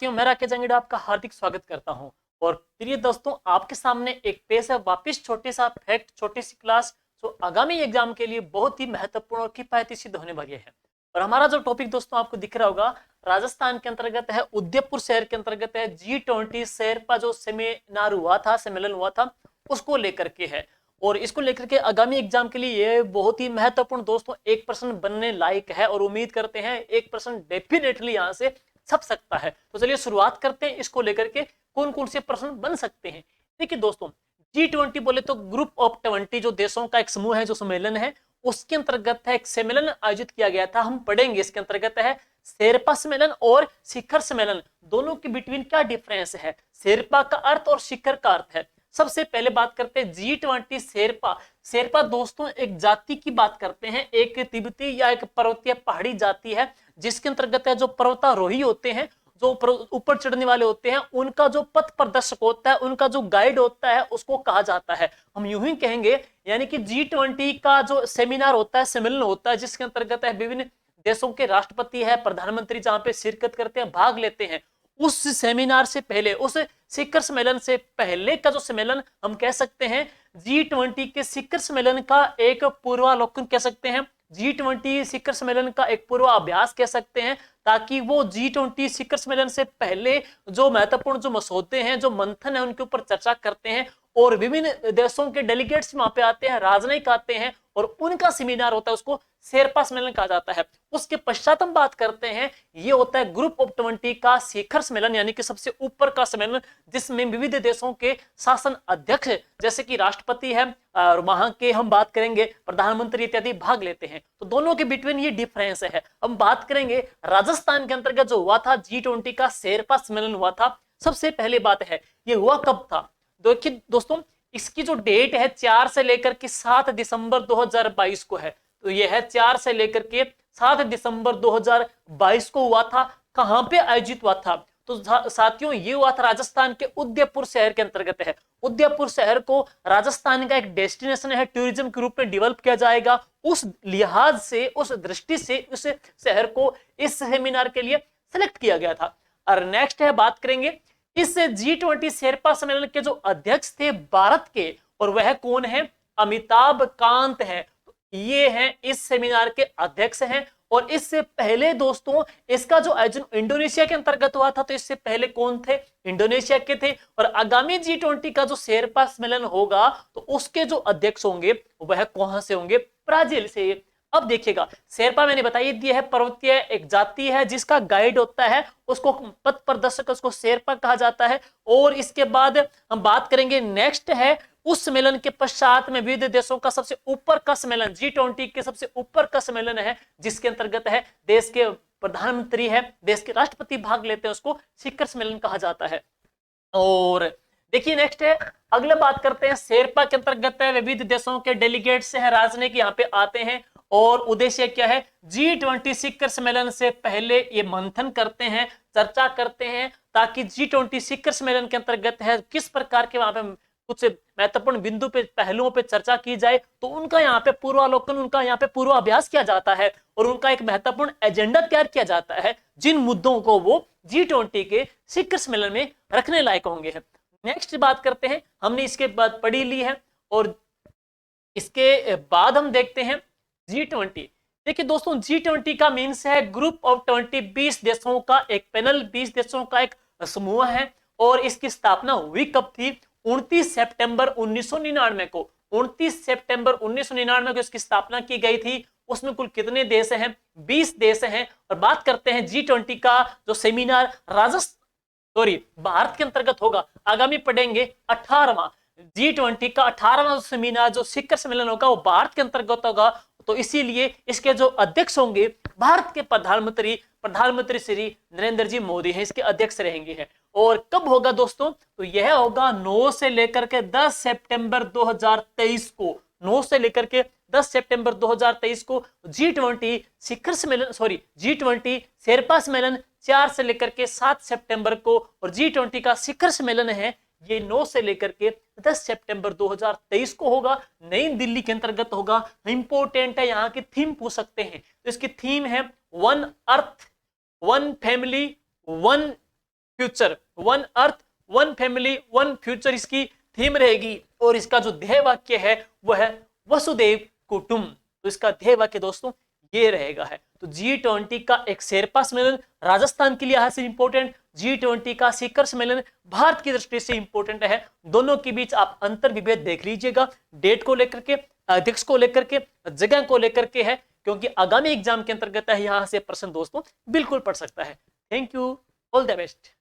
मैं राकेश जंगीड़ा आपका हार्दिक स्वागत करता हूं। और प्रिय दोस्तों, आपके सामने एक पेश है वापिस छोटे सा फैक्ट, छोटी सी क्लास जो आगामी एग्जाम के लिए बहुत ही महत्वपूर्ण और किफायती सिद्ध होने वाली है। और हमारा जो टॉपिक दोस्तों आपको दिख रहा होगा, राजस्थान के अंतर्गत है, उदयपुर शहर के अंतर्गत है। G20 शेरपा जो सेमिनार हुआ था, सम्मेलन हुआ था, उसको लेकर के है। और इसको लेकर के आगामी एग्जाम के लिए ये बहुत ही महत्वपूर्ण दोस्तों 1% बनने लायक है। और उम्मीद करते हैं 1% डेफिनेटली यहाँ से छप सकता है। तो चलिए शुरुआत करते हैं इसको लेकर के कौन कौन से प्रश्न बन सकते हैं। देखिए दोस्तों, G20 बोले तो ग्रुप ऑफ 20 जो देशों का एक समूह है, जो सम्मेलन है, उसके अंतर्गत है एक सम्मेलन आयोजित किया गया था। हम पढ़ेंगे इसके अंतर्गत है शेरपा सम्मेलन और शिखर सम्मेलन, दोनों के बिटवीन क्या डिफरेंस है, शेरपा का अर्थ और शिखर का अर्थ है। सबसे पहले बात करते हैं G20 शेरपा। शेरपा दोस्तों एक जाति की बात करते हैं, एक तिब्बती या एक पर्वतीय पहाड़ी जाति है, जिसके अंतर्गत है जो पर्वतारोही होते हैं, जो ऊपर चढ़ने वाले होते हैं, उनका जो पथ प्रदर्शक होता है, उनका जो गाइड होता है, उसको कहा जाता है। हम यूं ही कहेंगे, यानी कि G20 का जो सेमिनार होता है, सम्मेलन होता है, जिसके अंतर्गत है विभिन्न देशों के राष्ट्रपति है, प्रधानमंत्री जहां पे शिरकत करते हैं, भाग लेते हैं। उस सेमिनार से पहले, उस शिखर सम्मेलन से पहले का जो सम्मेलन हम कह सकते हैं G20 के शिखर सम्मेलन का एक पूर्वावलोकन कह सकते हैं, G20 शिखर सम्मेलन का एक पूर्वाभ्यास कह सकते हैं, ताकि वो G20 शिखर सम्मेलन से पहले जो महत्वपूर्ण जो मसौदे हैं, जो मंथन है, उनके ऊपर चर्चा करते हैं। और विभिन्न देशों के डेलीगेट्स वहां पे आते हैं, राजनयिक आते हैं, और उनका सेमिनार होता है, उसको शेरपा सम्मेलन कहा जाता है। उसके पश्चात हम बात करते हैं, ये होता है ग्रुप ऑफ 20 का शिखर सम्मेलन, यानी कि सबसे ऊपर का सम्मेलन, जिसमें विविध देशों के शासन अध्यक्ष जैसे कि राष्ट्रपति है और वहां के हम बात करेंगे प्रधानमंत्री इत्यादि भाग लेते हैं। तो दोनों के बिटवीन ये डिफरेंस है। हम बात करेंगे राजस्थान के अंतर्गत जो हुआ था G20 का शेरपा सम्मेलन हुआ था। सबसे पहले बात है, ये हुआ कब था। देखिए दोस्तों, इसकी जो डेट है 4 से लेकर के 7 दिसंबर 2022 को है। तो यह है 4 से लेकर के 7 दिसंबर 2022 को हुआ था। कहां पे आयोजित हुआ था? तो साथियों, ये हुआ था राजस्थान के उदयपुर शहर के अंतर्गत है। उदयपुर शहर को राजस्थान का एक डेस्टिनेशन है, टूरिज्म के रूप में डेवलप किया जाएगा। उस लिहाज से, उस दृष्टि से उस शहर को इस सेमिनार के लिए सेलेक्ट किया गया था। और नेक्स्ट है, बात करेंगे इस G20 शेरपा सम्मेलन के जो अध्यक्ष थे भारत के, और वह कौन है? अमिताभ कांत है। ये हैं इस सेमिनार के अध्यक्ष हैं। और इससे पहले दोस्तों, इसका जो आयोजन इंडोनेशिया के अंतर्गत हुआ था। तो इससे पहले कौन थे? इंडोनेशिया के थे। और आगामी G20 का जो शेरपा सम्मेलन होगा, तो उसके जो अध्यक्ष होंगे वह कहां से होंगे? ब्राजील से। अब देखिएगा, शेरपा मैंने बताई दिया है, पर्वतीय एक जाति है, जिसका गाइड होता है, उसको पथ प्रदर्शक, उसको शेरपा कहा जाता है। और इसके बाद हम बात करेंगे, नेक्स्ट है, उस सम्मेलन के पश्चात में विविध देशों का सबसे ऊपर का सम्मेलन, G20 के सबसे ऊपर का सम्मेलन है, जिसके अंतर्गत है देश के प्रधानमंत्री है, देश के राष्ट्रपति भाग लेते हैं, उसको शिखर सम्मेलन कहा जाता है। और देखिए नेक्स्ट है, अगले बात करते हैं, शेरपा के अंतर्गत है विविध देशों के डेलीगेट्स हैं, राजनयिक यहाँ पे आते हैं। और उद्देश्य क्या है? G20 शिखर सम्मेलन से पहले ये मंथन करते हैं, चर्चा करते हैं, ताकि G20 शिखर सम्मेलन के अंतर्गत है किस प्रकार के वहां पे कुछ महत्वपूर्ण बिंदु पे, पहलुओं पे चर्चा की जाए। तो उनका यहाँ पे पूर्वावलोकन, उनका यहाँ पे पूर्वाभ्यास किया जाता है, और उनका एक महत्वपूर्ण एजेंडा तैयार किया जाता है, जिन मुद्दों को वो G20 के शिखर सम्मेलन में रखने लायक होंगे। नेक्स्ट बात करते हैं, हमने इसके बाद पढ़ी ली है, और इसके बाद हम देखते हैं G20। देखिए दोस्तों, G20 का मीन्स है ग्रुप ऑफ 20, 20 देशों का एक पैनल, 20 देशों का एक समूह है। और इसकी स्थापना हुई कब थी? 29 सितंबर 1999 को। 29 सितंबर 1999 को इसकी स्थापना की गई थी। उसमें कुल कितने देश हैं? 20 देश हैं। और बात करते हैं G20 का जो सेमिनार भारत के अंतर्गत होगा, आगामी पढ़ेंगे 18वां G20 का 18वां सेमिनार जो शिखर सम्मेलन होगा, वो भारत के अंतर्गत होगा। तो इसीलिए इसके जो अध्यक्ष होंगे भारत के प्रधानमंत्री श्री नरेंद्र जी मोदी हैं, इसके अध्यक्ष रहेंगे हैं। और कब होगा दोस्तों? तो यह होगा 9 से लेकर के 10 सितंबर 2023 को। 9 से लेकर के 10 सितंबर 2023 को G20 शिखर सम्मेलन, G20 शेरपा सम्मेलन 4 से लेकर के 7 सितंबर को। और G20 का शिखर सम्मेलन है, ये 9 से लेकर के 10 सितंबर 2023 को होगा, नई दिल्ली के अंतर्गत होगा। इंपोर्टेंट है, यहाँ की थीम पूछ सकते हैं। तो इसकी थीम है one earth, one family, one future, one earth, one family, one future इसकी थीम रहेगी। और इसका जो ध्येय वाक्य है वो है वसुदेव कुटुंब। तो इसका ध्येय वाक्य दोस्तों ये रहेगा है। तो G20 का एक शेरपा सम्मेलन राजस्थान के लिए से इंपॉर्टेंट, G20 का शिखर सम्मेलन भारत की दृष्टि से इंपॉर्टेंट है। दोनों के बीच आप अंतर विभेद देख लीजिएगा, डेट को लेकर के, अध्यक्ष को लेकर के, जगह को लेकर के है, क्योंकि आगामी एग्जाम के अंतर्गत है, यहां से प्रश्न दोस्तों बिल्कुल पढ़ सकता है। Thank you, all the best.